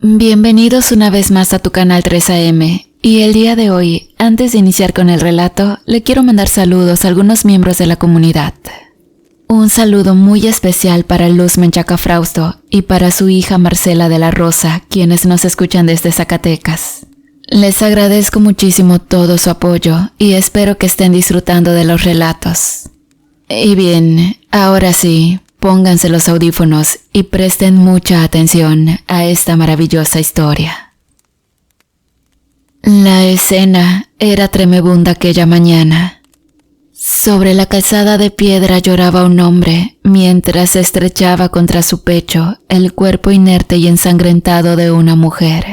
Bienvenidos una vez más a tu canal 3AM, y el día de hoy, antes de iniciar con el relato, le quiero mandar saludos a algunos miembros de la comunidad. Un saludo muy especial para Luz Menchaca Frausto y para su hija Marcela de la Rosa, quienes nos escuchan desde Zacatecas. Les agradezco muchísimo todo su apoyo y espero que estén disfrutando de los relatos. Y bien, ahora sí, pónganse los audífonos y presten mucha atención a esta maravillosa historia. La escena era tremebunda aquella mañana. Sobre la calzada de piedra lloraba un hombre mientras se estrechaba contra su pecho el cuerpo inerte y ensangrentado de una mujer.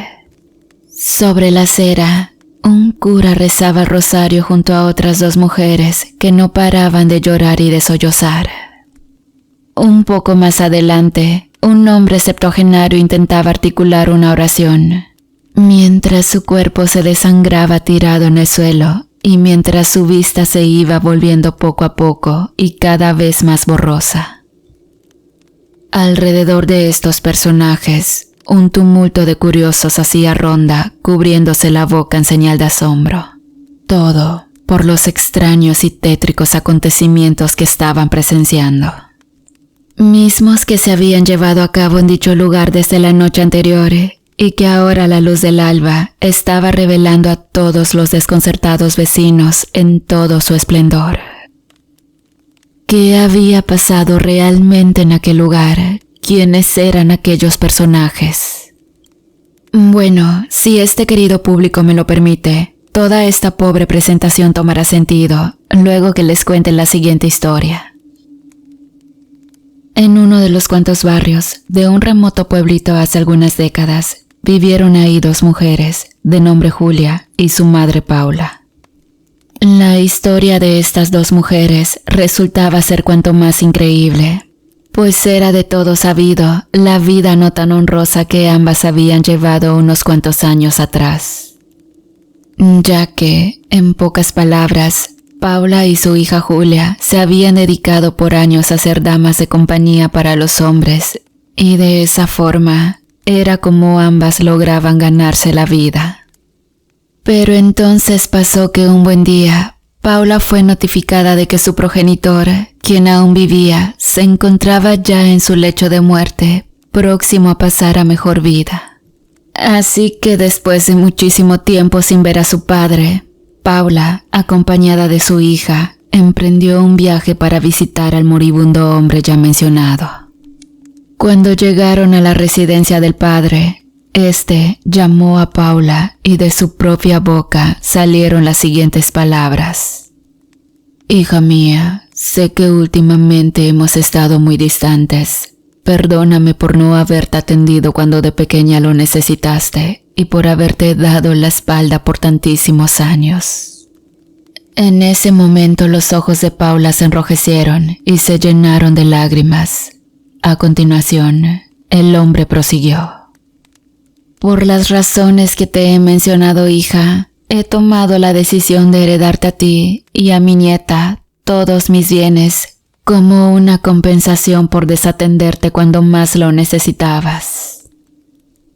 Sobre la acera, un cura rezaba el rosario junto a otras dos mujeres que no paraban de llorar y de sollozar. Un poco más adelante, un hombre septuagenario intentaba articular una oración, mientras su cuerpo se desangraba tirado en el suelo y mientras su vista se iba volviendo poco a poco y cada vez más borrosa. Alrededor de estos personajes, un tumulto de curiosos hacía ronda, cubriéndose la boca en señal de asombro. Todo por los extraños y tétricos acontecimientos que estaban presenciando. Mismos que se habían llevado a cabo en dicho lugar desde la noche anterior y que ahora la luz del alba estaba revelando a todos los desconcertados vecinos en todo su esplendor. ¿Qué había pasado realmente en aquel lugar? ¿Quiénes eran aquellos personajes? Bueno, si este querido público me lo permite, toda esta pobre presentación tomará sentido luego que les cuente la siguiente historia. En uno de los cuantos barrios de un remoto pueblito hace algunas décadas, vivieron ahí dos mujeres, de nombre Julia y su madre Paula. La historia de estas dos mujeres resultaba ser cuanto más increíble, pues era de todo sabido la vida no tan honrosa que ambas habían llevado unos cuantos años atrás. Ya que, en pocas palabras, Paula y su hija Julia se habían dedicado por años a ser damas de compañía para los hombres, y de esa forma era como ambas lograban ganarse la vida. Pero entonces pasó que un buen día, Paula fue notificada de que su progenitor, quien aún vivía, se encontraba ya en su lecho de muerte, próximo a pasar a mejor vida. Así que después de muchísimo tiempo sin ver a su padre, Paula, acompañada de su hija, emprendió un viaje para visitar al moribundo hombre ya mencionado. Cuando llegaron a la residencia del padre, este llamó a Paula y de su propia boca salieron las siguientes palabras. «Hija mía, sé que últimamente hemos estado muy distantes. Perdóname por no haberte atendido cuando de pequeña lo necesitaste y por haberte dado la espalda por tantísimos años». En ese momento los ojos de Paula se enrojecieron y se llenaron de lágrimas. A continuación, el hombre prosiguió. «Por las razones que te he mencionado, hija, he tomado la decisión de heredarte a ti y a mi nieta todos mis bienes como una compensación por desatenderte cuando más lo necesitabas».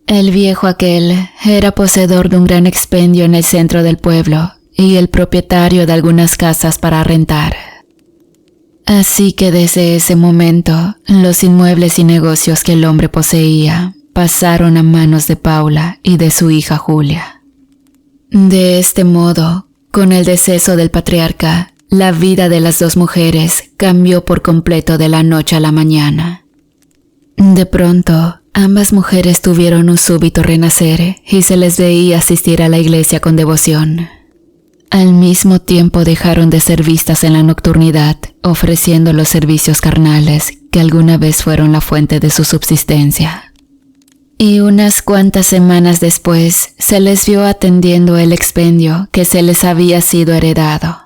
El viejo aquel era poseedor de un gran expendio en el centro del pueblo y el propietario de algunas casas para rentar. Así que desde ese momento, los inmuebles y negocios que el hombre poseía pasaron a manos de Paula y de su hija Julia. De este modo, con el deceso del patriarca, la vida de las dos mujeres cambió por completo de la noche a la mañana. De pronto, ambas mujeres tuvieron un súbito renacer y se les veía asistir a la iglesia con devoción. Al mismo tiempo dejaron de ser vistas en la nocturnidad, ofreciendo los servicios carnales que alguna vez fueron la fuente de su subsistencia. Y unas cuantas semanas después se les vio atendiendo el expendio que se les había sido heredado.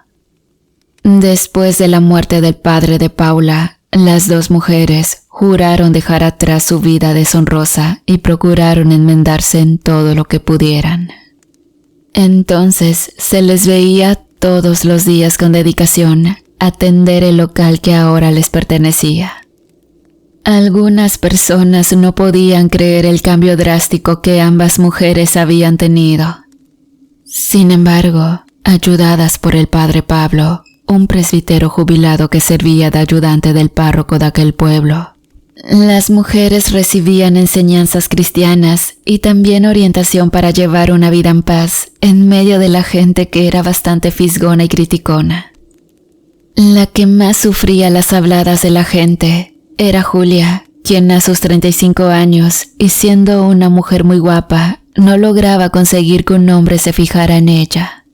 Después de la muerte del padre de Paula, las dos mujeres juraron dejar atrás su vida deshonrosa y procuraron enmendarse en todo lo que pudieran. Entonces se les veía todos los días con dedicación atender el local que ahora les pertenecía. Algunas personas no podían creer el cambio drástico que ambas mujeres habían tenido. Sin embargo, ayudadas por el padre Pablo, un presbítero jubilado que servía de ayudante del párroco de aquel pueblo, las mujeres recibían enseñanzas cristianas y también orientación para llevar una vida en paz en medio de la gente que era bastante fisgona y criticona. La que más sufría las habladas de la gente era Julia, quien a sus 35 años y siendo una mujer muy guapa, no lograba conseguir que un hombre se fijara en ella,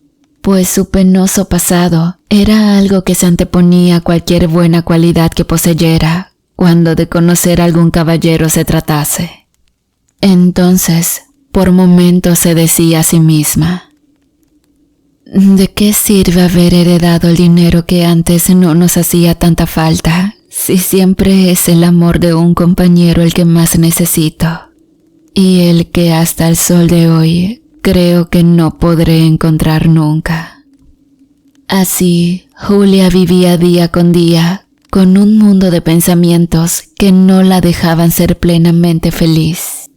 pues su penoso pasado era algo que se anteponía a cualquier buena cualidad que poseyera cuando de conocer a algún caballero se tratase. Entonces, por momentos se decía a sí misma: ¿de qué sirve haber heredado el dinero que antes no nos hacía tanta falta, si siempre es el amor de un compañero el que más necesito, y el que hasta el sol de hoy creo que no podré encontrar nunca? Así, Julia vivía día con día, con un mundo de pensamientos que no la dejaban ser plenamente feliz.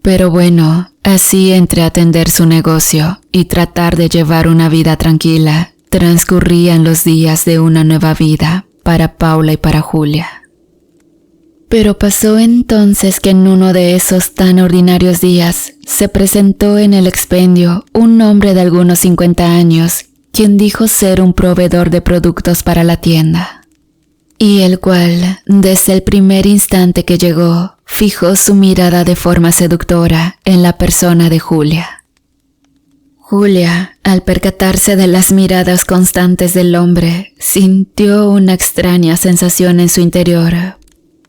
Pero bueno, así entre atender su negocio y tratar de llevar una vida tranquila, transcurrían los días de una nueva vida para Paula y para Julia. Pero pasó entonces que en uno de esos tan ordinarios días se presentó en el expendio un hombre de algunos 50 años, quien dijo ser un proveedor de productos para la tienda, y el cual, desde el primer instante que llegó, fijó su mirada de forma seductora en la persona de Julia. Julia, al percatarse de las miradas constantes del hombre, sintió una extraña sensación en su interior,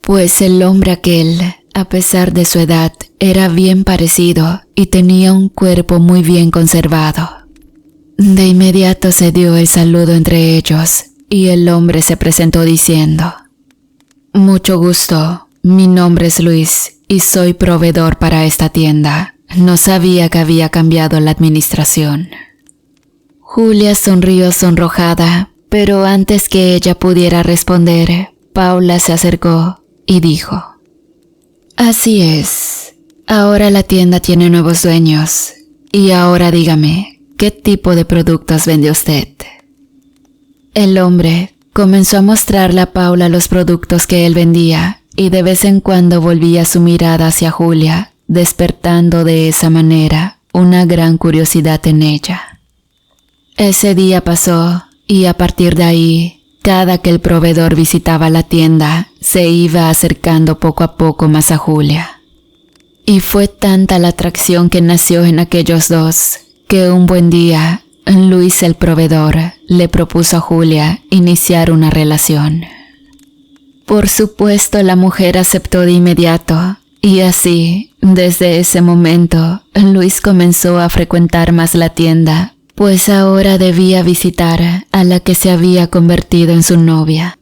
pues el hombre aquel, a pesar de su edad, era bien parecido y tenía un cuerpo muy bien conservado. De inmediato se dio el saludo entre ellos y el hombre se presentó diciendo: «Mucho gusto, mi nombre es Luis y soy proveedor para esta tienda. No sabía que había cambiado la administración». Julia sonrió sonrojada, pero antes que ella pudiera responder, Paula se acercó y dijo: «Así es, ahora la tienda tiene nuevos dueños, y ahora dígame, ¿qué tipo de productos vende usted?». El hombre comenzó a mostrarle a Paula los productos que él vendía y de vez en cuando volvía su mirada hacia Julia, despertando de esa manera una gran curiosidad en ella. Ese día pasó y a partir de ahí, cada que el proveedor visitaba la tienda, se iba acercando poco a poco más a Julia. Y fue tanta la atracción que nació en aquellos dos, que un buen día, Luis el proveedor le propuso a Julia iniciar una relación. Por supuesto, la mujer aceptó de inmediato, y así, desde ese momento, Luis comenzó a frecuentar más la tienda, pues ahora debía visitar a la que se había convertido en su novia.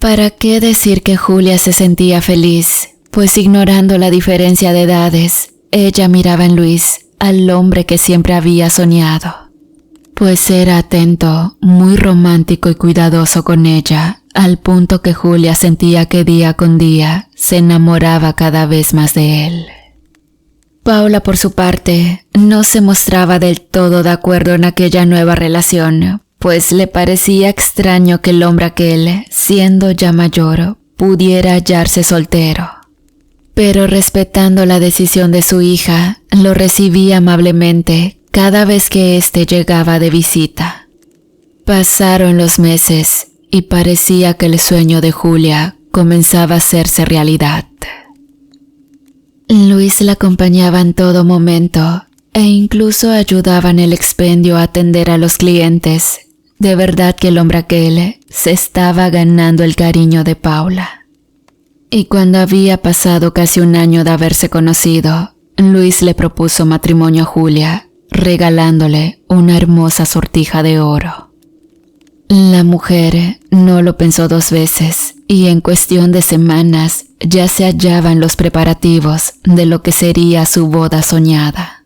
¿Para qué decir que Julia se sentía feliz? Pues ignorando la diferencia de edades, ella miraba en Luis al hombre que siempre había soñado, pues era atento, muy romántico y cuidadoso con ella, al punto que Julia sentía que día con día se enamoraba cada vez más de él. Paula, por su parte, no se mostraba del todo de acuerdo en aquella nueva relación, pues le parecía extraño que el hombre aquel, siendo ya mayor, pudiera hallarse soltero. Pero respetando la decisión de su hija, lo recibía amablemente cada vez que éste llegaba de visita. Pasaron los meses y parecía que el sueño de Julia comenzaba a hacerse realidad. Luis la acompañaba en todo momento e incluso ayudaba en el expendio a atender a los clientes. De verdad que el hombre aquel se estaba ganando el cariño de Paula. Y cuando había pasado casi un año de haberse conocido, Luis le propuso matrimonio a Julia, regalándole una hermosa sortija de oro. La mujer no lo pensó dos veces y en cuestión de semanas ya se hallaban los preparativos de lo que sería su boda soñada.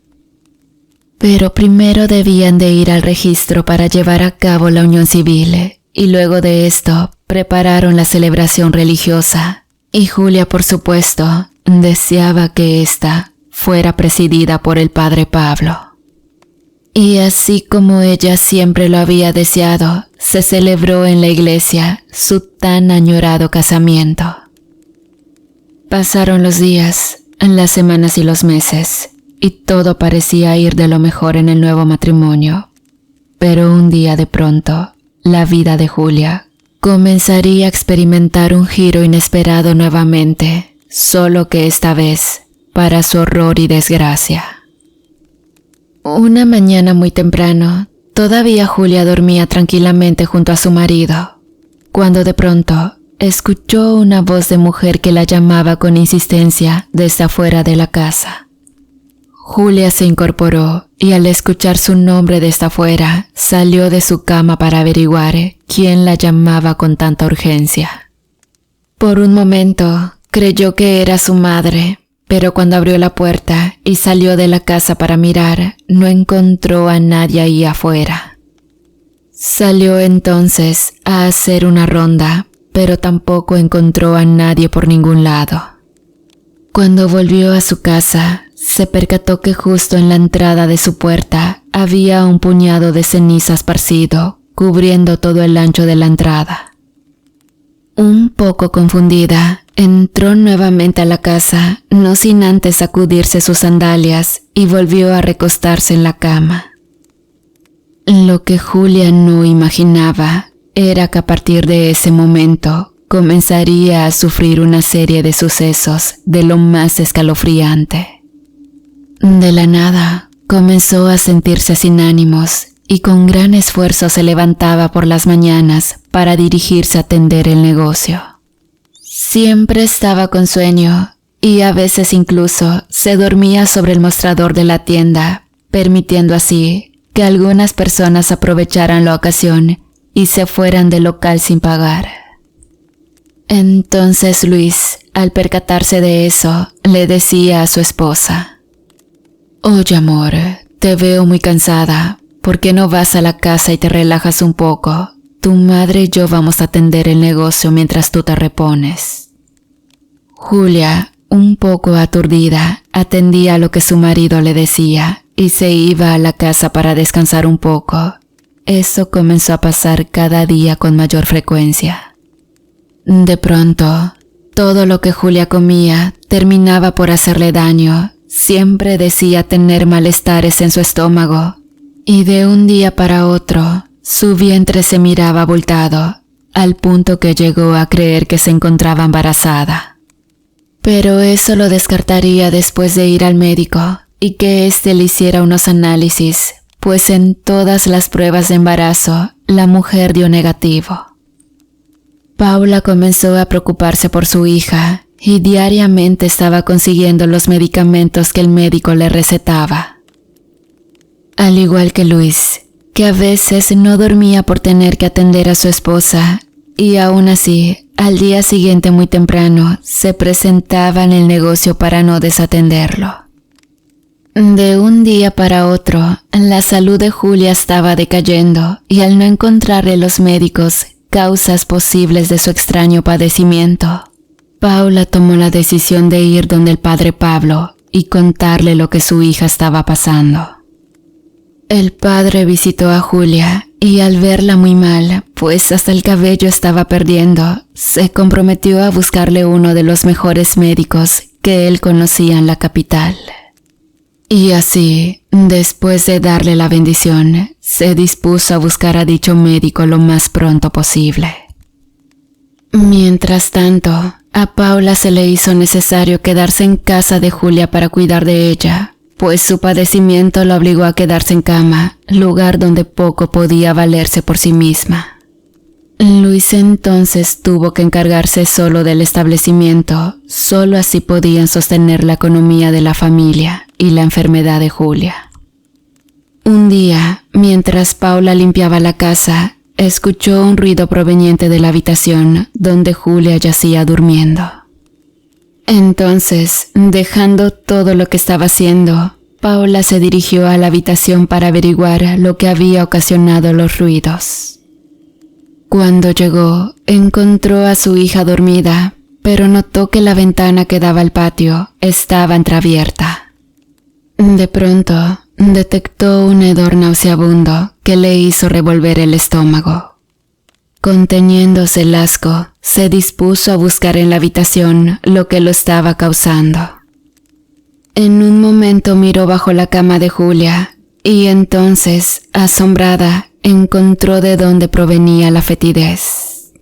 Pero primero debían de ir al registro para llevar a cabo la unión civil y luego de esto prepararon la celebración religiosa y Julia, por supuesto, deseaba que ésta fuera presidida por el padre Pablo. Y así como ella siempre lo había deseado, se celebró en la iglesia su tan añorado casamiento. Pasaron los días, las semanas y los meses, y todo parecía ir de lo mejor en el nuevo matrimonio. Pero un día de pronto, la vida de Julia comenzaría a experimentar un giro inesperado nuevamente, solo que esta vez para su horror y desgracia. Una mañana muy temprano, todavía Julia dormía tranquilamente junto a su marido, cuando de pronto escuchó una voz de mujer que la llamaba con insistencia desde afuera de la casa. Julia se incorporó y al escuchar su nombre desde afuera, salió de su cama para averiguar quién la llamaba con tanta urgencia. Por un momento creyó que era su madre, pero cuando abrió la puerta y salió de la casa para mirar, no encontró a nadie ahí afuera. Salió entonces a hacer una ronda, pero tampoco encontró a nadie por ningún lado. Cuando volvió a su casa, se percató que justo en la entrada de su puerta había un puñado de ceniza esparcido, cubriendo todo el ancho de la entrada. Un poco confundida, entró nuevamente a la casa, no sin antes sacudirse sus sandalias, y volvió a recostarse en la cama. Lo que Julia no imaginaba era que a partir de ese momento comenzaría a sufrir una serie de sucesos de lo más escalofriante. De la nada, comenzó a sentirse sin ánimos y con gran esfuerzo se levantaba por las mañanas para dirigirse a atender el negocio. Siempre estaba con sueño y a veces incluso se dormía sobre el mostrador de la tienda, permitiendo así que algunas personas aprovecharan la ocasión y se fueran del local sin pagar. Entonces Luis, al percatarse de eso, le decía a su esposa: «Oye, amor, te veo muy cansada. ¿Por qué no vas a la casa y te relajas un poco? Tu madre y yo vamos a atender el negocio mientras tú te repones». Julia, un poco aturdida, atendía a lo que su marido le decía y se iba a la casa para descansar un poco. Eso comenzó a pasar cada día con mayor frecuencia. De pronto, todo lo que Julia comía terminaba por hacerle daño. Siempre decía tener malestares en su estómago y de un día para otro su vientre se miraba abultado, al punto que llegó a creer que se encontraba embarazada. Pero eso lo descartaría después de ir al médico y que éste le hiciera unos análisis, pues en todas las pruebas de embarazo la mujer dio negativo. Paula comenzó a preocuparse por su hija y diariamente estaba consiguiendo los medicamentos que el médico le recetaba. Al igual que Luis, que a veces no dormía por tener que atender a su esposa, y aún así, al día siguiente muy temprano, se presentaba en el negocio para no desatenderlo. De un día para otro, la salud de Julia estaba decayendo y al no encontrarle los médicos causas posibles de su extraño padecimiento, Paula tomó la decisión de ir donde el padre Pablo y contarle lo que su hija estaba pasando. El padre visitó a Julia y al verla muy mal, pues hasta el cabello estaba perdiendo, se comprometió a buscarle uno de los mejores médicos que él conocía en la capital. Y así, después de darle la bendición, se dispuso a buscar a dicho médico lo más pronto posible. Mientras tanto, a Paula se le hizo necesario quedarse en casa de Julia para cuidar de ella, pues su padecimiento la obligó a quedarse en cama, lugar donde poco podía valerse por sí misma. Luis entonces tuvo que encargarse solo del establecimiento, solo así podían sostener la economía de la familia y la enfermedad de Julia. Un día, mientras Paula limpiaba la casa, escuchó un ruido proveniente de la habitación donde Julia yacía durmiendo. Entonces, dejando todo lo que estaba haciendo, Paula se dirigió a la habitación para averiguar lo que había ocasionado los ruidos. Cuando llegó, encontró a su hija dormida, pero notó que la ventana que daba al patio estaba entreabierta. De pronto, detectó un hedor nauseabundo que le hizo revolver el estómago. Conteniéndose el asco, se dispuso a buscar en la habitación lo que lo estaba causando. En un momento miró bajo la cama de Julia y entonces, asombrada, encontró de dónde provenía la fetidez.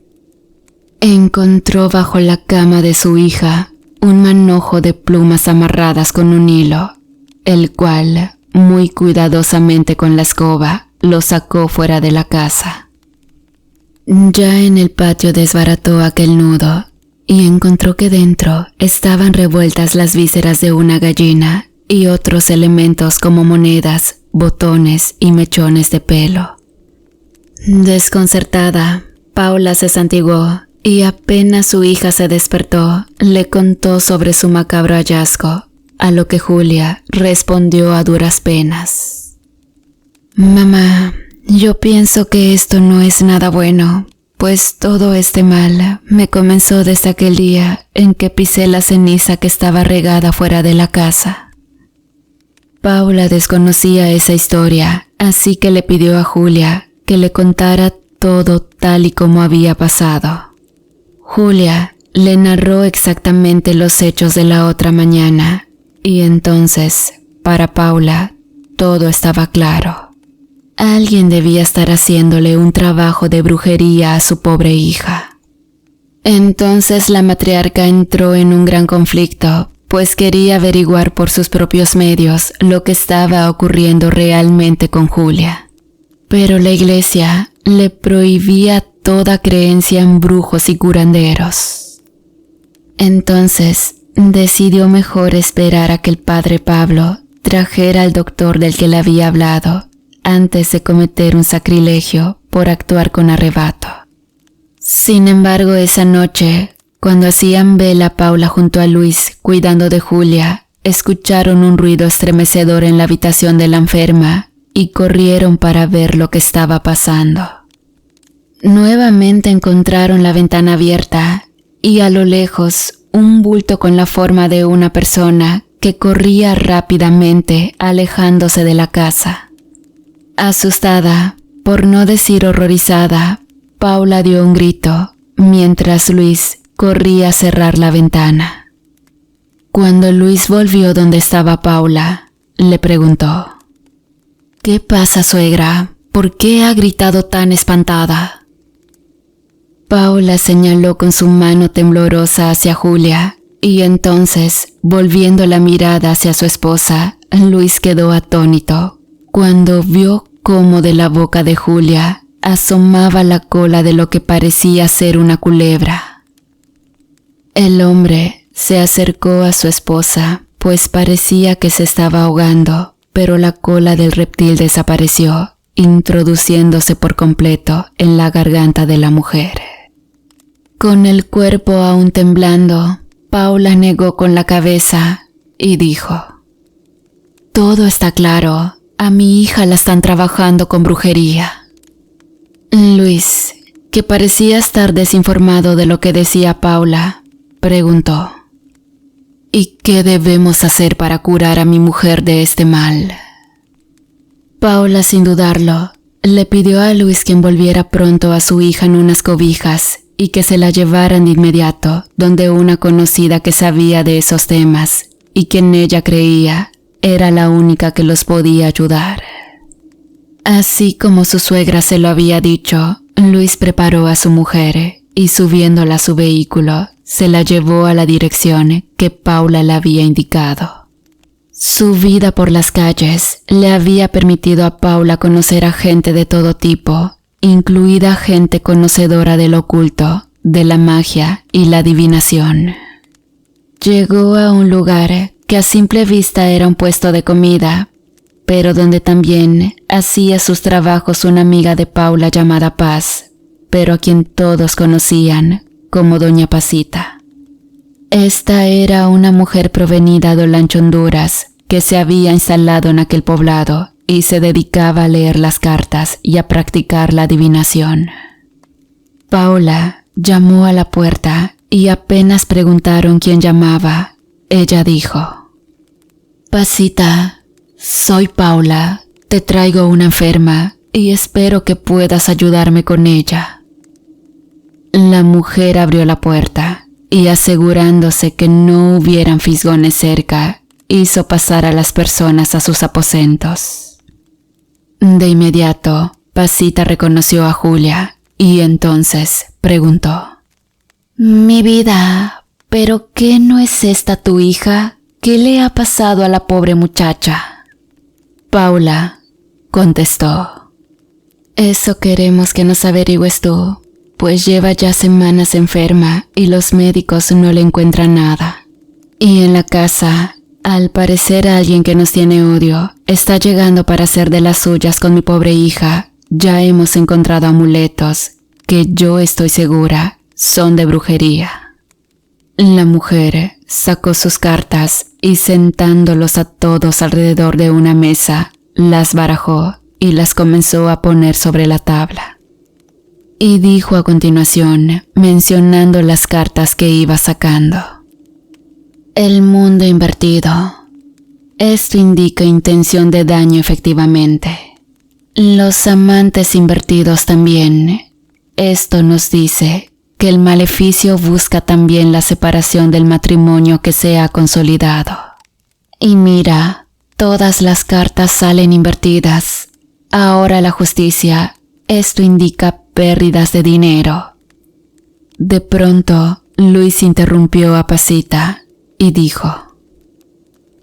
Encontró bajo la cama de su hija un manojo de plumas amarradas con un hilo, el cual, muy cuidadosamente con la escoba, lo sacó fuera de la casa. Ya en el patio desbarató aquel nudo y encontró que dentro estaban revueltas las vísceras de una gallina y otros elementos como monedas, botones y mechones de pelo. Desconcertada, Paula se santiguó y apenas su hija se despertó, le contó sobre su macabro hallazgo, a lo que Julia respondió a duras penas. «Mamá, yo pienso que esto no es nada bueno, pues todo este mal me comenzó desde aquel día en que pisé la ceniza que estaba regada fuera de la casa». Paula desconocía esa historia, así que le pidió a Julia que le contara todo tal y como había pasado. Julia le narró exactamente los hechos de la otra mañana, y entonces, para Paula, todo estaba claro. Alguien debía estar haciéndole un trabajo de brujería a su pobre hija. Entonces la matriarca entró en un gran conflicto, pues quería averiguar por sus propios medios lo que estaba ocurriendo realmente con Julia. Pero la iglesia le prohibía toda creencia en brujos y curanderos. Entonces decidió mejor esperar a que el padre Pablo trajera al doctor del que le había hablado antes de cometer un sacrilegio por actuar con arrebato. Sin embargo, esa noche, cuando hacían vela Paula junto a Luis cuidando de Julia, escucharon un ruido estremecedor en la habitación de la enferma y corrieron para ver lo que estaba pasando. Nuevamente encontraron la ventana abierta y a lo lejos un bulto con la forma de una persona que corría rápidamente alejándose de la casa. Asustada, por no decir horrorizada, Paula dio un grito mientras Luis corría a cerrar la ventana. Cuando Luis volvió donde estaba Paula, le preguntó: «¿Qué pasa, suegra? ¿Por qué ha gritado tan espantada?» Paula señaló con su mano temblorosa hacia Julia y entonces, volviendo la mirada hacia su esposa, Luis quedó atónito cuando vio cómo de la boca de Julia asomaba la cola de lo que parecía ser una culebra. El hombre se acercó a su esposa, pues parecía que se estaba ahogando, pero la cola del reptil desapareció, introduciéndose por completo en la garganta de la mujer. Con el cuerpo aún temblando, Paula negó con la cabeza y dijo: «Todo está claro, a mi hija la están trabajando con brujería». Luis, que parecía estar desinformado de lo que decía Paula, preguntó: «¿Y qué debemos hacer para curar a mi mujer de este mal?». Paula, sin dudarlo, le pidió a Luis que envolviera pronto a su hija en unas cobijas y que se la llevaran de inmediato donde una conocida que sabía de esos temas y que en ella creía era la única que los podía ayudar. Así como su suegra se lo había dicho, Luis preparó a su mujer y subiéndola a su vehículo, se la llevó a la dirección que Paula le había indicado. Su vida por las calles le había permitido a Paula conocer a gente de todo tipo, incluida gente conocedora del oculto, de la magia y la adivinación. Llegó a un lugar que a simple vista era un puesto de comida, pero donde también hacía sus trabajos una amiga de Paula llamada Paz, pero a quien todos conocían como Doña Pasita. Esta era una mujer provenida de Olancho, Honduras, que se había instalado en aquel poblado y se dedicaba a leer las cartas y a practicar la adivinación. Paula llamó a la puerta y apenas preguntaron quién llamaba, ella dijo: «Pasita, soy Paula, te traigo una enferma y espero que puedas ayudarme con ella». La mujer abrió la puerta y, asegurándose que no hubieran fisgones cerca, hizo pasar a las personas a sus aposentos. De inmediato, Pasita reconoció a Julia y entonces preguntó: «Mi vida, ¿pero qué no es esta tu hija? ¿Qué le ha pasado a la pobre muchacha?». Paula contestó: «Eso queremos que nos averigües tú, pues lleva ya semanas enferma y los médicos no le encuentran nada. Y en la casa, al parecer alguien que nos tiene odio está llegando para hacer de las suyas con mi pobre hija. Ya hemos encontrado amuletos que yo estoy segura son de brujería». La mujer sacó sus cartas y, sentándolos a todos alrededor de una mesa, las barajó y las comenzó a poner sobre la tabla. Y dijo a continuación, mencionando las cartas que iba sacando: «El mundo invertido. Esto indica intención de daño efectivamente. Los amantes invertidos también. Esto nos dice que el maleficio busca también la separación del matrimonio que se ha consolidado. Y mira, todas las cartas salen invertidas. Ahora la justicia, esto indica pérdidas de dinero». De pronto, Luis interrumpió a Pasita y dijo: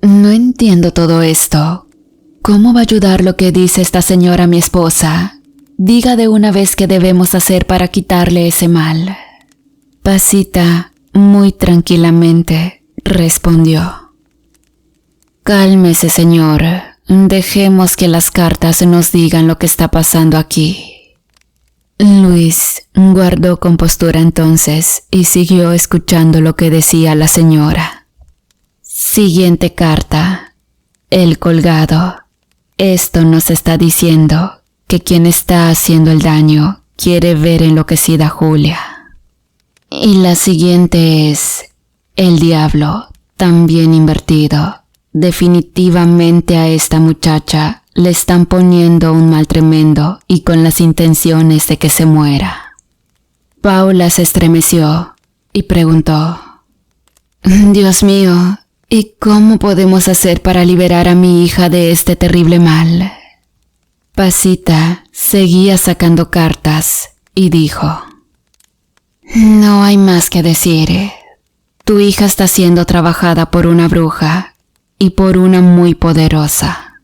«No entiendo todo esto. ¿Cómo va a ayudar lo que dice esta señora a mi esposa? Diga de una vez qué debemos hacer para quitarle ese mal». Pasita, muy tranquilamente, respondió: «Cálmese, señor. Dejemos que las cartas nos digan lo que está pasando aquí». Luis guardó compostura entonces y siguió escuchando lo que decía la señora. Siguiente carta. El colgado. Esto nos está diciendo que quien está haciendo el daño quiere ver enloquecida a Julia. Y la siguiente es el diablo, también invertido. Definitivamente a esta muchacha le están poniendo un mal tremendo y con las intenciones de que se muera. Paula se estremeció y preguntó: «Dios mío, ¿y cómo podemos hacer para liberar a mi hija de este terrible mal?». Pasita seguía sacando cartas y dijo: «No hay más que decir. Tu hija está siendo trabajada por una bruja y por una muy poderosa.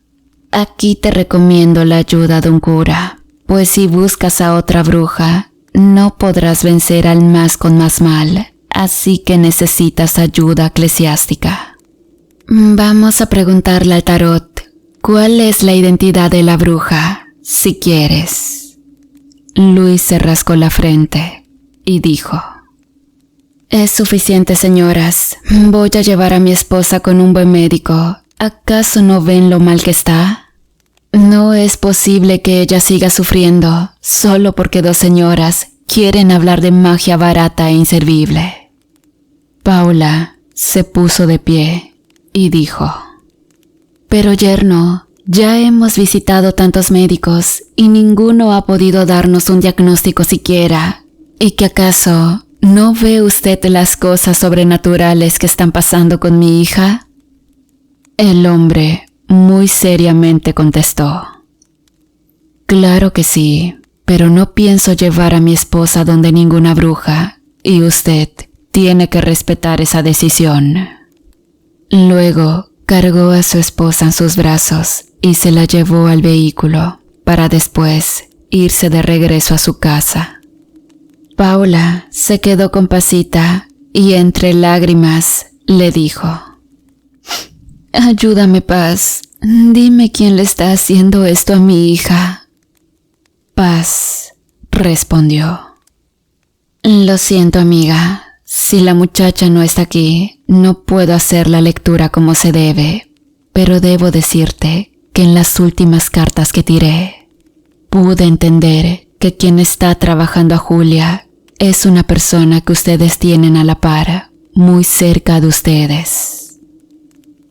Aquí te recomiendo la ayuda de un cura, pues si buscas a otra bruja, no podrás vencer al más con más mal, así que necesitas ayuda eclesiástica. Vamos a preguntarle al tarot cuál es la identidad de la bruja, si quieres». Luis se rascó la frente y dijo: «Es suficiente, señoras. Voy a llevar a mi esposa con un buen médico. ¿Acaso no ven lo mal que está? No es posible que ella siga sufriendo solo porque dos señoras quieren hablar de magia barata e inservible». Paula se puso de pie y dijo: «Pero yerno, ya hemos visitado tantos médicos y ninguno ha podido darnos un diagnóstico siquiera. ¿Y que acaso no ve usted las cosas sobrenaturales que están pasando con mi hija?». El hombre muy seriamente contestó: «Claro que sí, pero no pienso llevar a mi esposa donde ninguna bruja, y usted tiene que respetar esa decisión». Luego cargó a su esposa en sus brazos y se la llevó al vehículo para después irse de regreso a su casa. Paula se quedó con Pasita y entre lágrimas le dijo: «Ayúdame, Paz. Dime quién le está haciendo esto a mi hija». Paz respondió: «Lo siento, amiga. Si la muchacha no está aquí, no puedo hacer la lectura como se debe, pero debo decirte que en las últimas cartas que tiré, pude entender que quien está trabajando a Julia es una persona que ustedes tienen a la par, muy cerca de ustedes.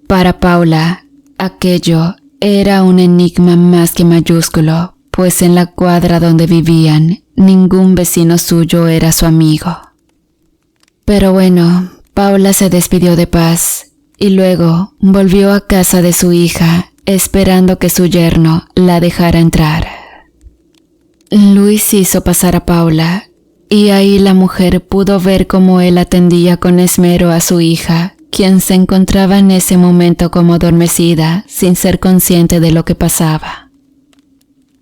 Para Paula, aquello era un enigma más que mayúsculo, pues en la cuadra donde vivían, ningún vecino suyo era su amigo. Pero bueno, Paula se despidió de paz y luego volvió a casa de su hija, esperando que su yerno la dejara entrar. Luis hizo pasar a Paula, y ahí la mujer pudo ver cómo él atendía con esmero a su hija, quien se encontraba en ese momento como adormecida, sin ser consciente de lo que pasaba.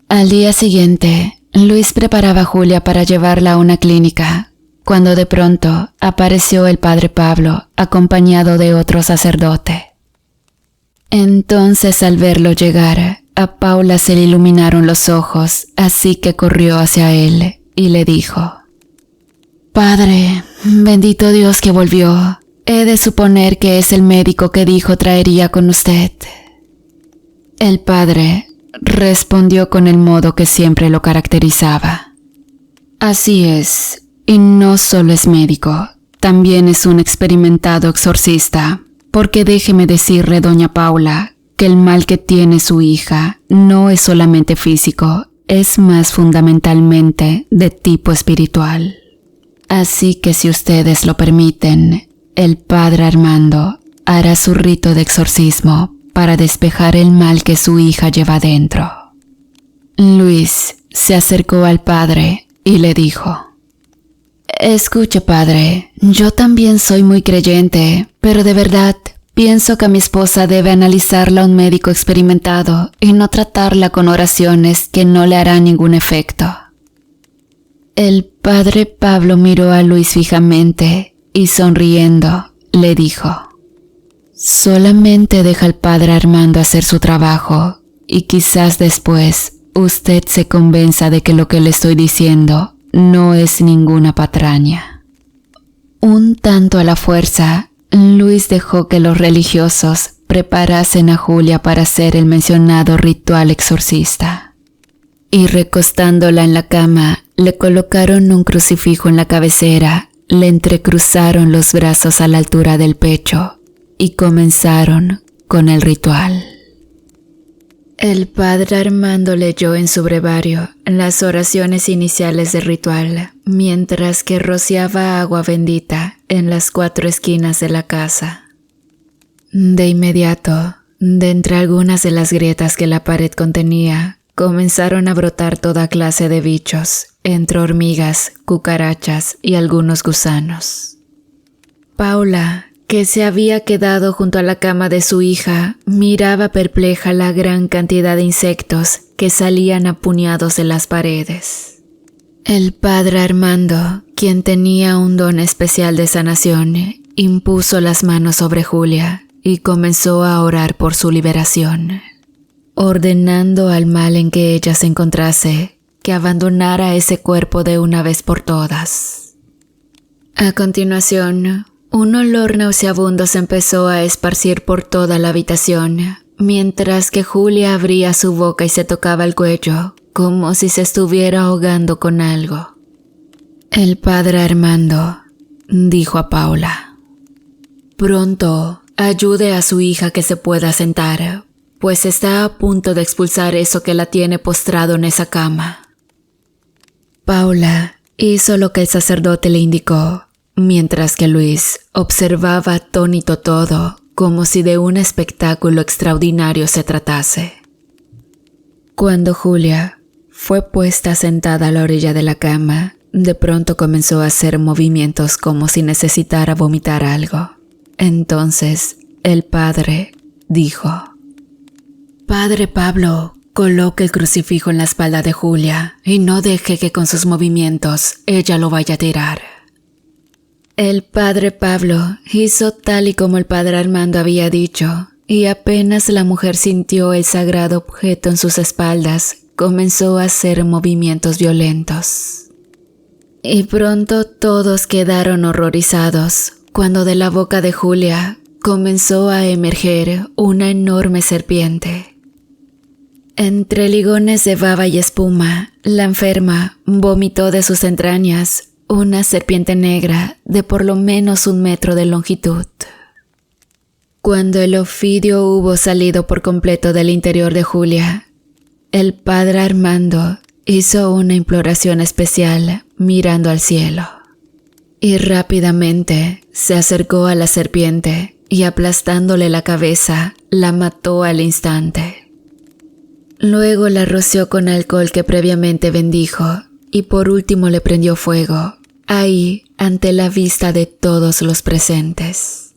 Al día siguiente, Luis preparaba a Julia para llevarla a una clínica, cuando de pronto apareció el padre Pablo, acompañado de otro sacerdote. Entonces, al verlo llegar, a Paula se le iluminaron los ojos, así que corrió hacia él y le dijo: «Padre, bendito Dios que volvió. He de suponer que es el médico que dijo traería con usted». El padre respondió con el modo que siempre lo caracterizaba: «Así es, y no solo es médico, también es un experimentado exorcista, porque déjeme decirle, doña Paula, que el mal que tiene su hija no es solamente físico, es más fundamentalmente de tipo espiritual. Así que si ustedes lo permiten, el padre Armando hará su rito de exorcismo para despejar el mal que su hija lleva dentro». Luis se acercó al padre y le dijo: «Escuche, padre, yo también soy muy creyente, pero de verdad pienso que a mi esposa debe analizarla un médico experimentado y no tratarla con oraciones que no le harán ningún efecto». El padre Pablo miró a Luis fijamente y sonriendo le dijo: «Solamente deja al padre Armando hacer su trabajo y quizás después usted se convenza de que lo que le estoy diciendo no es ninguna patraña». Un tanto a la fuerza, Luis dejó que los religiosos preparasen a Julia para hacer el mencionado ritual exorcista. Y recostándola en la cama, le colocaron un crucifijo en la cabecera, le entrecruzaron los brazos a la altura del pecho y comenzaron con el ritual. El padre Armando leyó en su brevario las oraciones iniciales del ritual, mientras que rociaba agua bendita en las 4 esquinas de la casa. De inmediato, de entre algunas de las grietas que la pared contenía, comenzaron a brotar toda clase de bichos, entre hormigas, cucarachas y algunos gusanos. Paula, que se había quedado junto a la cama de su hija, miraba perpleja la gran cantidad de insectos que salían a puñados de las paredes. El padre Armando, quien tenía un don especial de sanación, impuso las manos sobre Julia y comenzó a orar por su liberación, ordenando al mal en que ella se encontrase que abandonara ese cuerpo de una vez por todas. A continuación, un olor nauseabundo se empezó a esparcir por toda la habitación, mientras que Julia abría su boca y se tocaba el cuello, como si se estuviera ahogando con algo. El padre Armando dijo a Paula: «Pronto, ayude a su hija que se pueda sentar, pues está a punto de expulsar eso que la tiene postrado en esa cama». Paula hizo lo que el sacerdote le indicó, mientras que Luis observaba atónito todo, como si de un espectáculo extraordinario se tratase. Cuando Julia fue puesta sentada a la orilla de la cama, de pronto comenzó a hacer movimientos como si necesitara vomitar algo. Entonces el padre dijo: «Padre Pablo, coloque el crucifijo en la espalda de Julia y no deje que con sus movimientos ella lo vaya a tirar». El padre Pablo hizo tal y como el padre Armando había dicho, y apenas la mujer sintió el sagrado objeto en sus espaldas, comenzó a hacer movimientos violentos. Y pronto todos quedaron horrorizados, cuando de la boca de Julia comenzó a emerger una enorme serpiente. Entre ligones de baba y espuma, la enferma vomitó de sus entrañas, una serpiente negra de por lo menos 1 metro de longitud. Cuando el ofidio hubo salido por completo del interior de Julia, el padre Armando hizo una imploración especial mirando al cielo. Y rápidamente se acercó a la serpiente y aplastándole la cabeza, la mató al instante. Luego la roció con alcohol que previamente bendijo y por último le prendió fuego, ahí ante la vista de todos los presentes.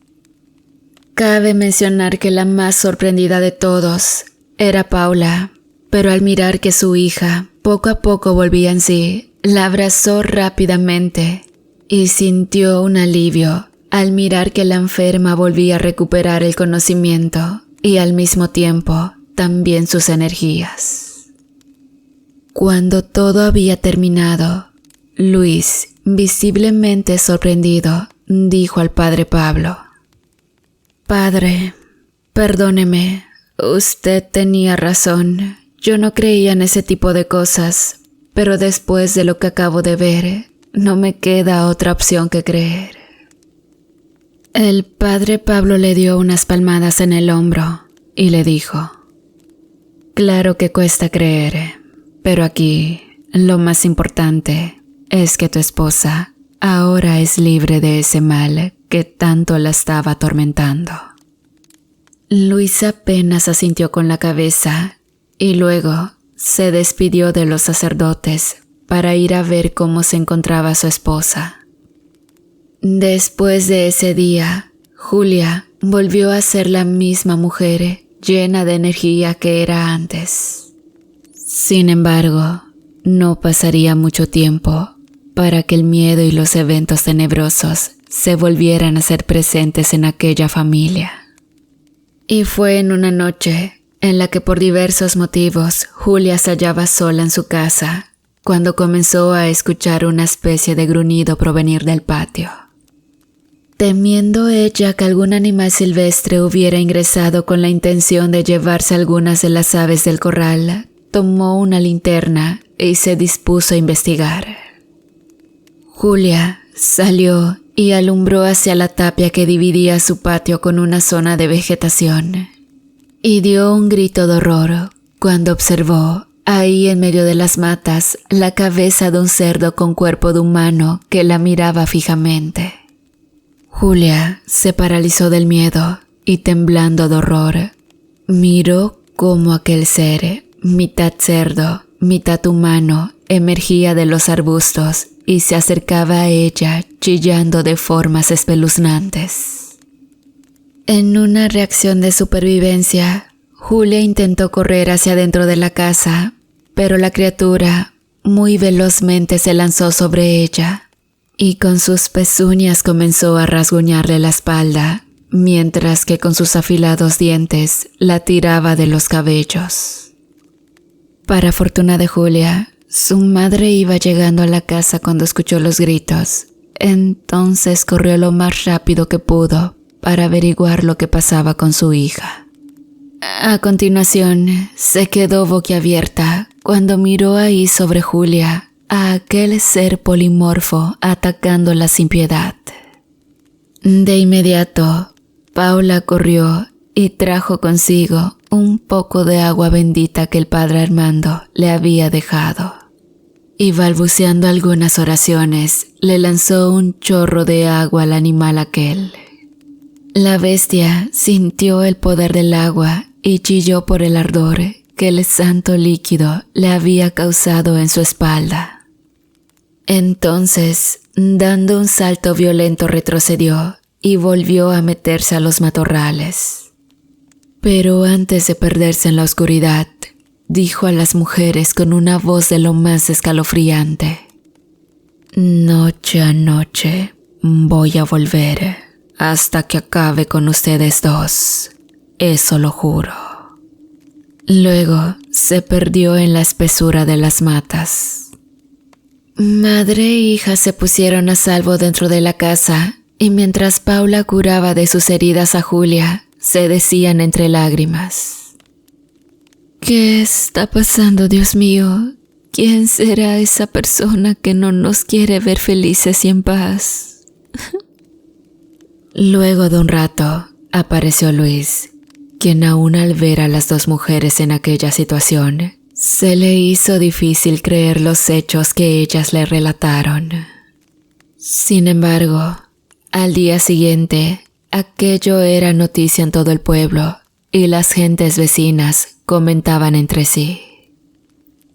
Cabe mencionar que la más sorprendida de todos era Paula, pero al mirar que su hija poco a poco volvía en sí, la abrazó rápidamente y sintió un alivio al mirar que la enferma volvía a recuperar el conocimiento y al mismo tiempo también sus energías. Cuando todo había terminado, Luis, visiblemente sorprendido, dijo al padre Pablo: «Padre, perdóneme, usted tenía razón. Yo no creía en ese tipo de cosas, pero después de lo que acabo de ver, no me queda otra opción que creer». El padre Pablo le dio unas palmadas en el hombro y le dijo: «Claro que cuesta creer, pero aquí lo más importante es que tu esposa ahora es libre de ese mal que tanto la estaba atormentando». Luis apenas asintió con la cabeza y luego se despidió de los sacerdotes para ir a ver cómo se encontraba su esposa. Después de ese día, Julia volvió a ser la misma mujer llena de energía que era antes. Sin embargo, no pasaría mucho tiempo para que el miedo y los eventos tenebrosos se volvieran a ser presentes en aquella familia. Y fue en una noche en la que por diversos motivos Julia se hallaba sola en su casa, cuando comenzó a escuchar una especie de gruñido provenir del patio. Temiendo ella que algún animal silvestre hubiera ingresado con la intención de llevarse algunas de las aves del corral, tomó una linterna y se dispuso a investigar. Julia salió y alumbró hacia la tapia que dividía su patio con una zona de vegetación, y dio un grito de horror cuando observó, ahí en medio de las matas, la cabeza de un cerdo con cuerpo de humano que la miraba fijamente. Julia se paralizó del miedo y, temblando de horror, miró cómo aquel ser, mitad cerdo, mitad humano, emergía de los arbustos y se acercaba a ella chillando de formas espeluznantes. En una reacción de supervivencia, Julia intentó correr hacia dentro de la casa, pero la criatura muy velozmente se lanzó sobre ella y con sus pezuñas comenzó a rasguñarle la espalda, mientras que con sus afilados dientes la tiraba de los cabellos. Para fortuna de Julia, su madre iba llegando a la casa cuando escuchó los gritos. Entonces corrió lo más rápido que pudo para averiguar lo que pasaba con su hija. A continuación, se quedó boquiabierta cuando miró ahí sobre Julia a aquel ser polimorfo atacándola sin piedad. De inmediato, Paula corrió y trajo consigo un poco de agua bendita que el padre Armando le había dejado. Y balbuceando algunas oraciones, le lanzó un chorro de agua al animal aquel. La bestia sintió el poder del agua y chilló por el ardor que el santo líquido le había causado en su espalda. Entonces, dando un salto violento, retrocedió y volvió a meterse a los matorrales. Pero antes de perderse en la oscuridad, dijo a las mujeres con una voz de lo más escalofriante: «Noche a noche voy a volver hasta que acabe con ustedes dos, eso lo juro». Luego se perdió en la espesura de las matas. Madre e hija se pusieron a salvo dentro de la casa y mientras Paula curaba de sus heridas a Julia, se decían entre lágrimas: «¿Qué está pasando, Dios mío? ¿Quién será esa persona que no nos quiere ver felices y en paz? Luego de un rato, apareció Luis, quien aún al ver a las dos mujeres en aquella situación, se le hizo difícil creer los hechos que ellas le relataron. Sin embargo, al día siguiente, aquello era noticia en todo el pueblo y las gentes vecinas comentaban entre sí.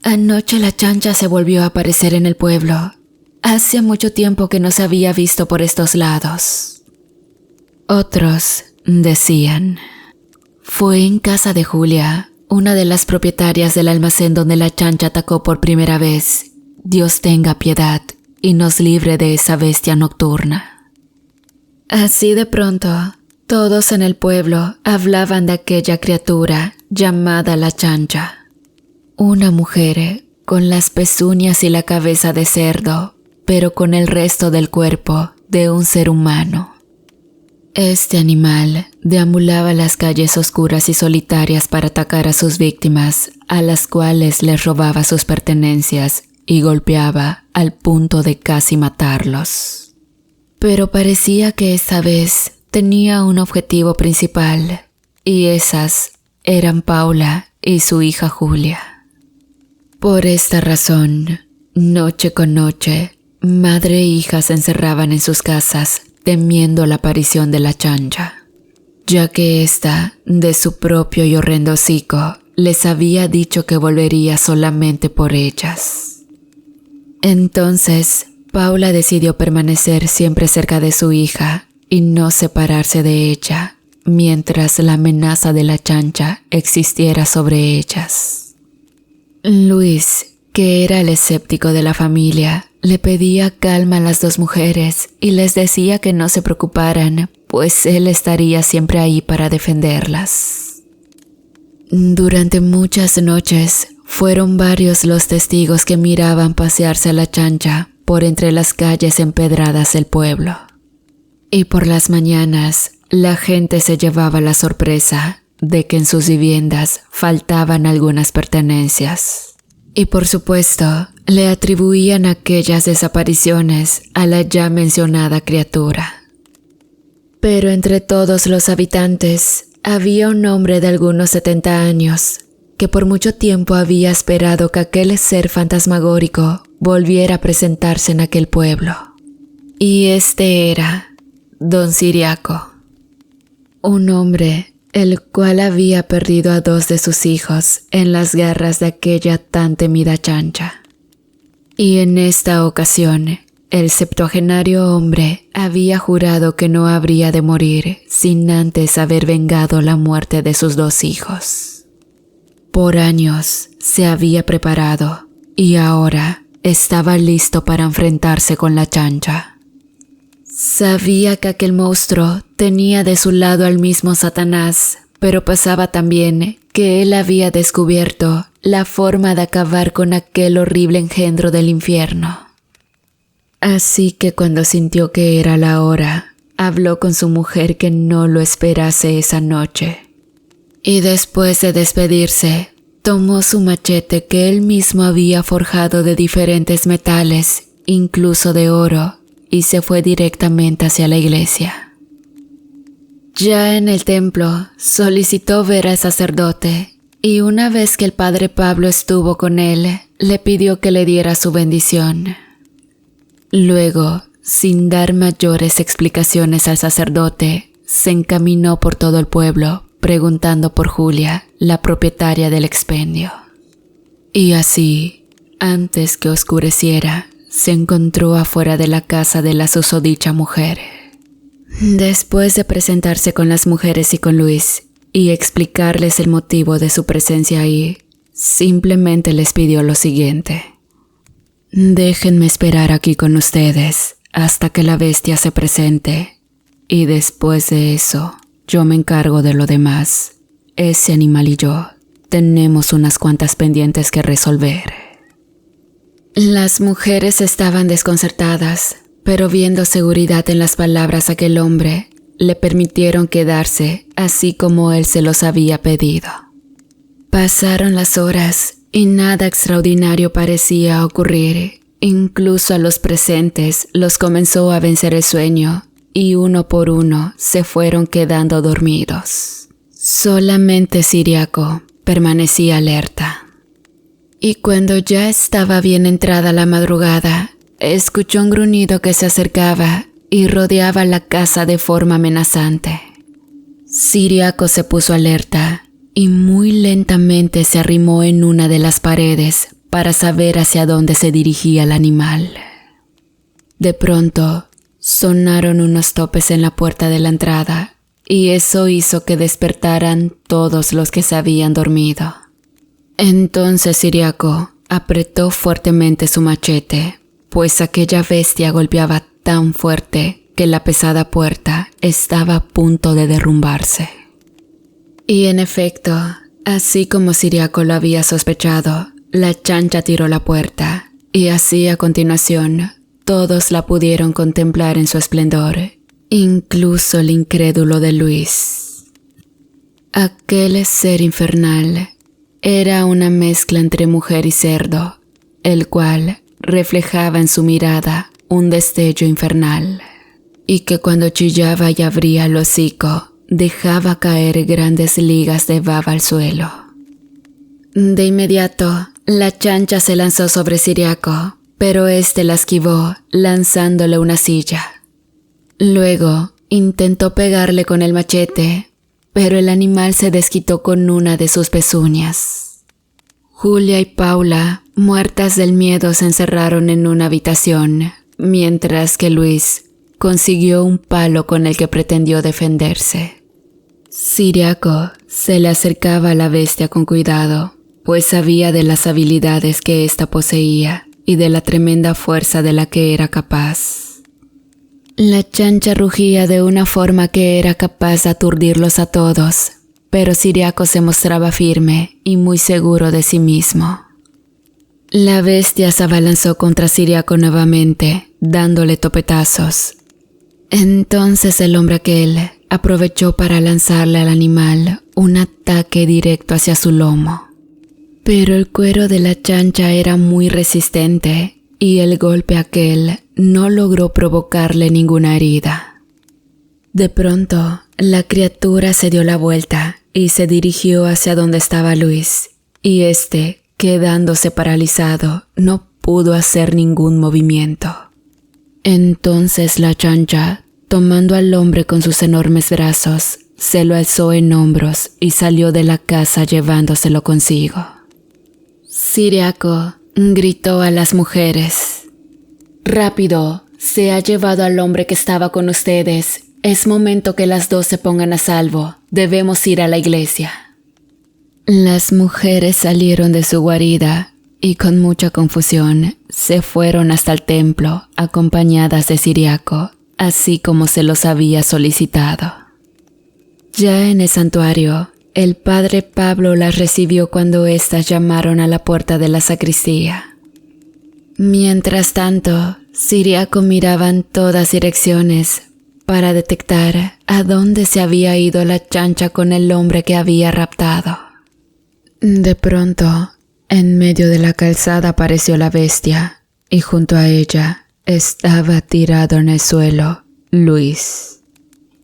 Anoche la chancha se volvió a aparecer en el pueblo. Hacía mucho tiempo que no se había visto por estos lados. Otros decían, fue en casa de Julia, una de las propietarias del almacén donde la chancha atacó por primera vez. Dios tenga piedad y nos libre de esa bestia nocturna. Así de pronto, todos en el pueblo hablaban de aquella criatura llamada la chancha. Una mujer con las pezuñas y la cabeza de cerdo, pero con el resto del cuerpo de un ser humano. Este animal deambulaba las calles oscuras y solitarias para atacar a sus víctimas, a las cuales les robaba sus pertenencias y golpeaba al punto de casi matarlos. Pero parecía que esta vez tenía un objetivo principal, y esas eran Paula y su hija Julia. Por esta razón, noche con noche, madre e hija se encerraban en sus casas, temiendo la aparición de la chancha, ya que ésta, de su propio y horrendo hocico, les había dicho que volvería solamente por ellas. Entonces, Paula decidió permanecer siempre cerca de su hija y no separarse de ella, mientras la amenaza de la chancha existiera sobre ellas. Luis, que era el escéptico de la familia, le pedía calma a las dos mujeres y les decía que no se preocuparan, pues él estaría siempre ahí para defenderlas. Durante muchas noches, fueron varios los testigos que miraban pasearse a la chancha por entre las calles empedradas del pueblo. Y por las mañanas, la gente se llevaba la sorpresa de que en sus viviendas faltaban algunas pertenencias. Y por supuesto, le atribuían aquellas desapariciones a la ya mencionada criatura. Pero entre todos los habitantes, había un hombre de algunos 70 años, que por mucho tiempo había esperado que aquel ser fantasmagórico volviera a presentarse en aquel pueblo. Y este era Don Ciriaco, un hombre el cual había perdido a 2 de sus hijos en las garras de aquella tan temida chancha. Y en esta ocasión, el 70ario hombre había jurado que no habría de morir sin antes haber vengado la muerte de sus 2 hijos. Por años se había preparado y ahora estaba listo para enfrentarse con la chancha. Sabía que aquel monstruo tenía de su lado al mismo Satanás, pero pasaba también que él había descubierto la forma de acabar con aquel horrible engendro del infierno. Así que cuando sintió que era la hora, habló con su mujer que no lo esperase esa noche. Y después de despedirse, tomó su machete que él mismo había forjado de diferentes metales, incluso de oro, y se fue directamente hacia la iglesia. Ya en el templo, solicitó ver al sacerdote, y una vez que el padre Pablo estuvo con él, le pidió que le diera su bendición. Luego, sin dar mayores explicaciones al sacerdote, se encaminó por todo el pueblo, preguntando por Julia, la propietaria del expendio. Y así, antes que oscureciera, se encontró afuera de la casa de la susodicha mujer. Después de presentarse con las mujeres y con Luis, y explicarles el motivo de su presencia ahí, simplemente les pidió lo siguiente: déjenme esperar aquí con ustedes hasta que la bestia se presente, y después de eso, yo me encargo de lo demás. Ese animal y yo tenemos unas cuantas pendientes que resolver. Las mujeres estaban desconcertadas, pero viendo seguridad en las palabras de aquel hombre, le permitieron quedarse así como él se los había pedido. Pasaron las horas y nada extraordinario parecía ocurrir. Incluso a los presentes los comenzó a vencer el sueño y uno por uno se fueron quedando dormidos. Solamente Ciriaco permanecía alerta. Y cuando ya estaba bien entrada la madrugada, escuchó un gruñido que se acercaba y rodeaba la casa de forma amenazante. Ciriaco se puso alerta y muy lentamente se arrimó en una de las paredes para saber hacia dónde se dirigía el animal. De pronto, sonaron unos topes en la puerta de la entrada y eso hizo que despertaran todos los que se habían dormido. Entonces Ciriaco apretó fuertemente su machete, pues aquella bestia golpeaba tan fuerte que la pesada puerta estaba a punto de derrumbarse. Y en efecto, así como Ciriaco lo había sospechado, la chancha tiró la puerta, y así a continuación, todos la pudieron contemplar en su esplendor, incluso el incrédulo de Luis. Aquel ser infernal era una mezcla entre mujer y cerdo, el cual reflejaba en su mirada un destello infernal, y que cuando chillaba y abría el hocico, dejaba caer grandes ligas de baba al suelo. De inmediato, la chancha se lanzó sobre Ciriaco, pero éste la esquivó, lanzándole una silla. Luego, intentó pegarle con el machete, pero el animal se desquitó con una de sus pezuñas. Julia y Paula, muertas del miedo, se encerraron en una habitación, mientras que Luis consiguió un palo con el que pretendió defenderse. Ciriaco se le acercaba a la bestia con cuidado, pues sabía de las habilidades que ésta poseía y de la tremenda fuerza de la que era capaz. La chancha rugía de una forma que era capaz de aturdirlos a todos, pero Ciriaco se mostraba firme y muy seguro de sí mismo. La bestia se abalanzó contra Ciriaco nuevamente, dándole topetazos. Entonces el hombre aquel aprovechó para lanzarle al animal un ataque directo hacia su lomo. Pero el cuero de la chancha era muy resistente y el golpe aquel no logró provocarle ninguna herida. De pronto, la criatura se dio la vuelta y se dirigió hacia donde estaba Luis, y éste, quedándose paralizado, no pudo hacer ningún movimiento. Entonces la chancha, tomando al hombre con sus enormes brazos, se lo alzó en hombros y salió de la casa llevándoselo consigo. Ciriaco gritó a las mujeres: «Rápido, se ha llevado al hombre que estaba con ustedes. Es momento que las dos se pongan a salvo. Debemos ir a la iglesia». Las mujeres salieron de su guarida y con mucha confusión se fueron hasta el templo acompañadas de Ciriaco, así como se los había solicitado. Ya en el santuario, el padre Pablo las recibió cuando éstas llamaron a la puerta de la sacristía. Mientras tanto, Ciriaco miraba en todas direcciones para detectar a dónde se había ido la chancha con el hombre que había raptado. De pronto, en medio de la calzada apareció la bestia, y junto a ella estaba tirado en el suelo Luis.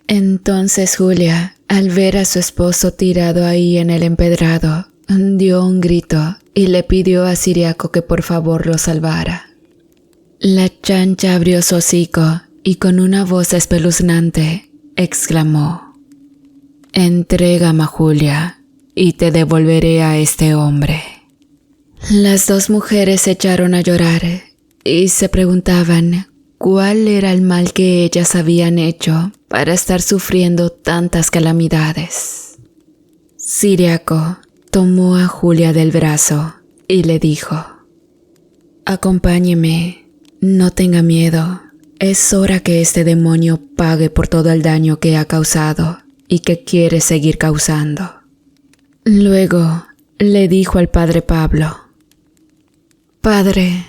Entonces Julia, al ver a su esposo tirado ahí en el empedrado, dio un grito y le pidió a Ciriaco que por favor lo salvara. La chancha abrió su hocico y con una voz espeluznante exclamó: «Entrégame a Julia y te devolveré a este hombre». Las dos mujeres se echaron a llorar y se preguntaban cuál era el mal que ellas habían hecho para estar sufriendo tantas calamidades. Ciriaco tomó a Julia del brazo y le dijo: «Acompáñeme, no tenga miedo. Es hora que este demonio pague por todo el daño que ha causado y que quiere seguir causando». Luego le dijo al padre Pablo: «Padre,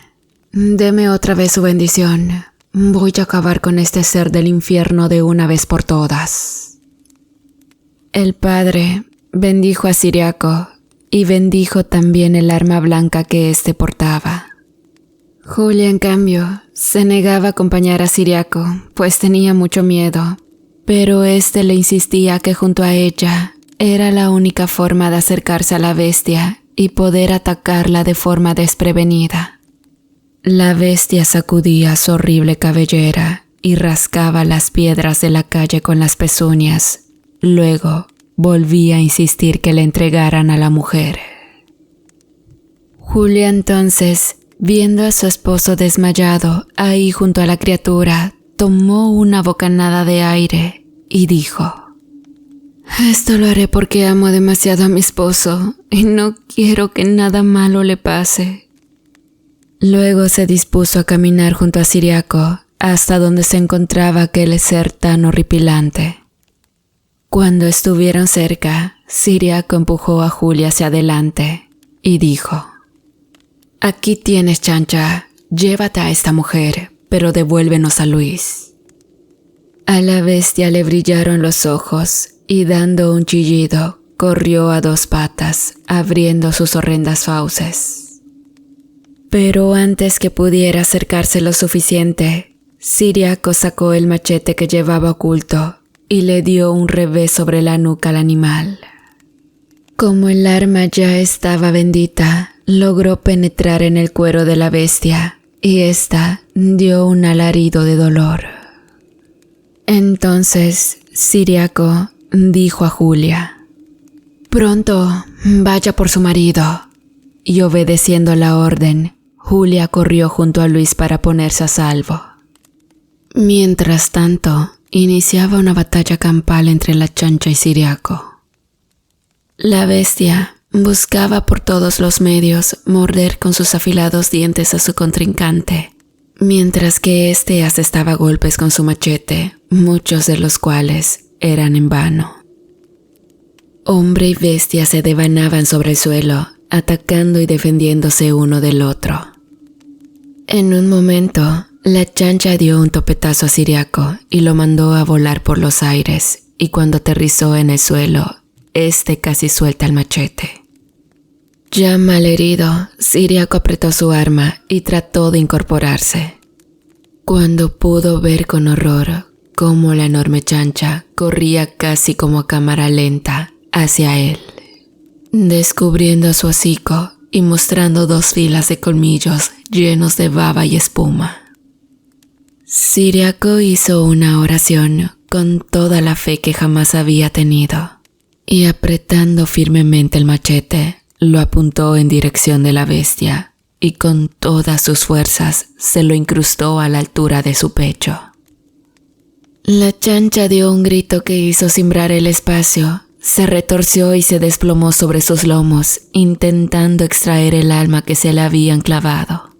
deme otra vez su bendición. Voy a acabar con este ser del infierno de una vez por todas». El padre bendijo a Ciriaco y bendijo también el arma blanca que éste portaba. Julia, en cambio, se negaba a acompañar a Ciriaco, pues tenía mucho miedo, pero éste le insistía que junto a ella era la única forma de acercarse a la bestia y poder atacarla de forma desprevenida. La bestia sacudía su horrible cabellera y rascaba las piedras de la calle con las pezuñas. Luego volvía a insistir que le entregaran a la mujer. Julia entonces, viendo a su esposo desmayado ahí junto a la criatura, tomó una bocanada de aire y dijo: «Esto lo haré porque amo demasiado a mi esposo y no quiero que nada malo le pase». Luego se dispuso a caminar junto a Ciriaco hasta donde se encontraba aquel ser tan horripilante. Cuando estuvieron cerca, Ciriaco empujó a Julia hacia adelante y dijo: «Aquí tienes, chancha, llévate a esta mujer, pero devuélvenos a Luis». A la bestia le brillaron los ojos y dando un chillido, corrió a dos patas, abriendo sus horrendas fauces. Pero antes que pudiera acercarse lo suficiente, Ciriaco sacó el machete que llevaba oculto y le dio un revés sobre la nuca al animal. Como el arma ya estaba bendita, logró penetrar en el cuero de la bestia y ésta dio un alarido de dolor. Entonces Ciriaco dijo a Julia: «Pronto, vaya por su marido». Y obedeciendo la orden, Julia corrió junto a Luis para ponerse a salvo. Mientras tanto, iniciaba una batalla campal entre la chancha y Ciriaco. La bestia buscaba por todos los medios morder con sus afilados dientes a su contrincante, mientras que éste asestaba golpes con su machete, muchos de los cuales eran en vano. Hombre y bestia se devanaban sobre el suelo, atacando y defendiéndose uno del otro. En un momento, la chancha dio un topetazo a Ciriaco y lo mandó a volar por los aires, y cuando aterrizó en el suelo, este casi suelta el machete. Ya malherido, Ciriaco apretó su arma y trató de incorporarse. Cuando pudo ver con horror cómo la enorme chancha corría casi como a cámara lenta hacia él, descubriendo su hocico y mostrando dos filas de colmillos llenos de baba y espuma. Ciriaco hizo una oración con toda la fe que jamás había tenido, y apretando firmemente el machete, lo apuntó en dirección de la bestia y con todas sus fuerzas se lo incrustó a la altura de su pecho. La chancha dio un grito que hizo cimbrar el espacio, se retorció y se desplomó sobre sus lomos, intentando extraer el alma que se le habían clavado.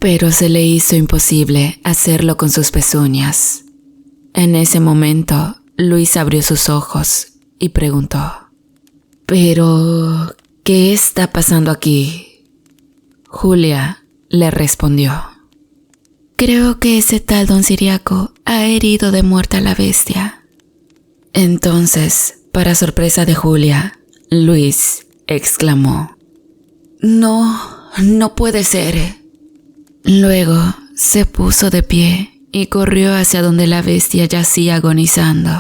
Pero se le hizo imposible hacerlo con sus pezuñas. En ese momento, Luis abrió sus ojos y preguntó: «¿Pero qué está pasando aquí?». Julia le respondió: «Creo que ese tal don Ciriaco ha herido de muerte a la bestia». Entonces, para sorpresa de Julia, Luis exclamó: No puede ser». Luego se puso de pie y corrió hacia donde la bestia yacía agonizando.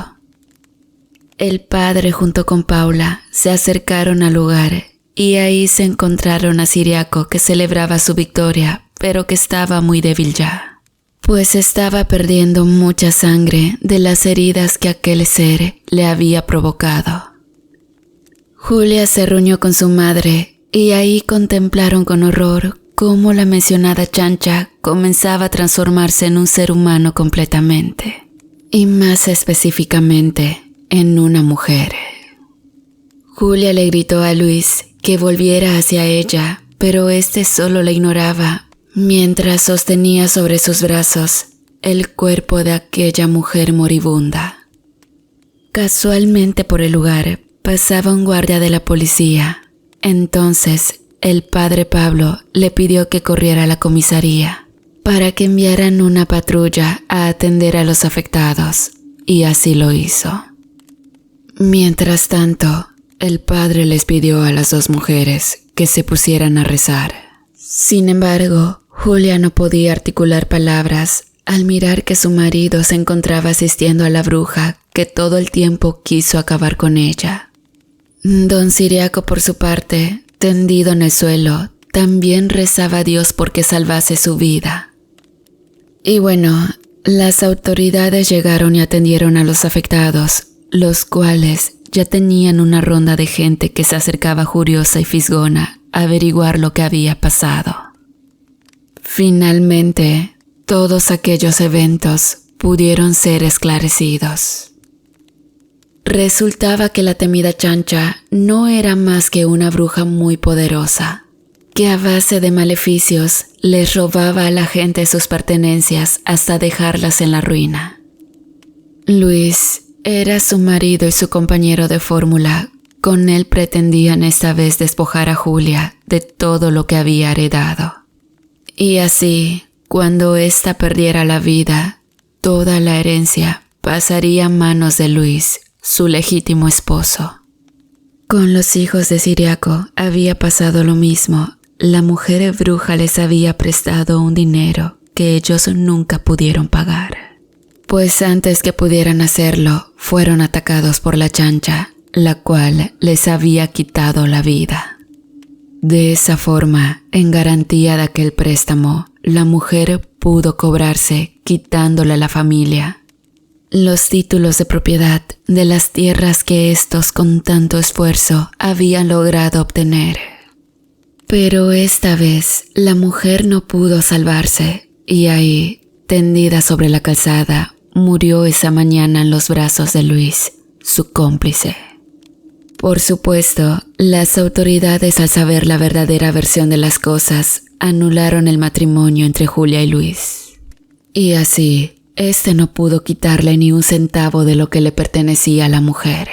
El padre junto con Paula se acercaron al lugar y ahí se encontraron a Ciriaco, que celebraba su victoria, pero que estaba muy débil ya, pues estaba perdiendo mucha sangre de las heridas que aquel ser le había provocado. Julia se reunió con su madre y ahí contemplaron con horror cómo la mencionada chancha comenzaba a transformarse en un ser humano completamente, y más específicamente en una mujer. Julia le gritó a Luis que volviera hacia ella, pero este solo la ignoraba, mientras sostenía sobre sus brazos el cuerpo de aquella mujer moribunda. Casualmente por el lugar pasaba un guardia de la policía. Entonces el padre Pablo le pidió que corriera a la comisaría para que enviaran una patrulla a atender a los afectados, y así lo hizo. Mientras tanto, el padre les pidió a las dos mujeres que se pusieran a rezar. Sin embargo, Julia no podía articular palabras al mirar que su marido se encontraba asistiendo a la bruja que todo el tiempo quiso acabar con ella. Don Ciriaco, por su parte, tendido en el suelo, también rezaba a Dios porque salvase su vida. Y bueno, las autoridades llegaron y atendieron a los afectados, los cuales ya tenían una ronda de gente que se acercaba curiosa y fisgona a averiguar lo que había pasado. Finalmente, todos aquellos eventos pudieron ser esclarecidos. Resultaba que la temida Chancha no era más que una bruja muy poderosa, que a base de maleficios les robaba a la gente sus pertenencias hasta dejarlas en la ruina. Luis era su marido y su compañero de fórmula. Con él pretendían esta vez despojar a Julia de todo lo que había heredado. Y así, cuando ésta perdiera la vida, toda la herencia pasaría a manos de Luis, su legítimo esposo. Con los hijos de Ciriaco había pasado lo mismo. La mujer bruja les había prestado un dinero que ellos nunca pudieron pagar. Pues antes que pudieran hacerlo, fueron atacados por la Chancha, la cual les había quitado la vida. De esa forma, en garantía de aquel préstamo, la mujer pudo cobrarse quitándole a la familia los títulos de propiedad de las tierras que estos con tanto esfuerzo habían logrado obtener. Pero esta vez la mujer no pudo salvarse y ahí, tendida sobre la calzada, murió esa mañana en los brazos de Luis, su cómplice. Por supuesto, las autoridades, al saber la verdadera versión de las cosas, anularon el matrimonio entre Julia y Luis. Y así, este no pudo quitarle ni un centavo de lo que le pertenecía a la mujer.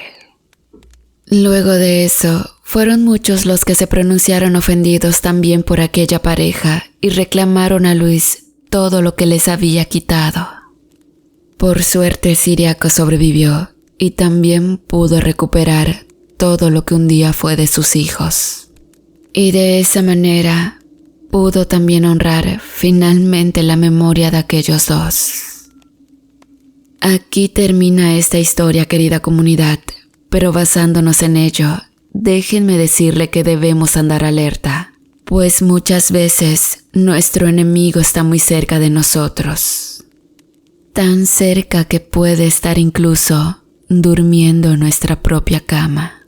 Luego de eso, fueron muchos los que se pronunciaron ofendidos también por aquella pareja y reclamaron a Luis todo lo que les había quitado. Por suerte, Ciriaco sobrevivió y también pudo recuperar todo lo que un día fue de sus hijos. Y de esa manera pudo también honrar finalmente la memoria de aquellos dos. Aquí termina esta historia, querida comunidad, pero basándonos en ello, déjenme decirle que debemos andar alerta, pues muchas veces nuestro enemigo está muy cerca de nosotros. Tan cerca que puede estar incluso durmiendo en nuestra propia cama.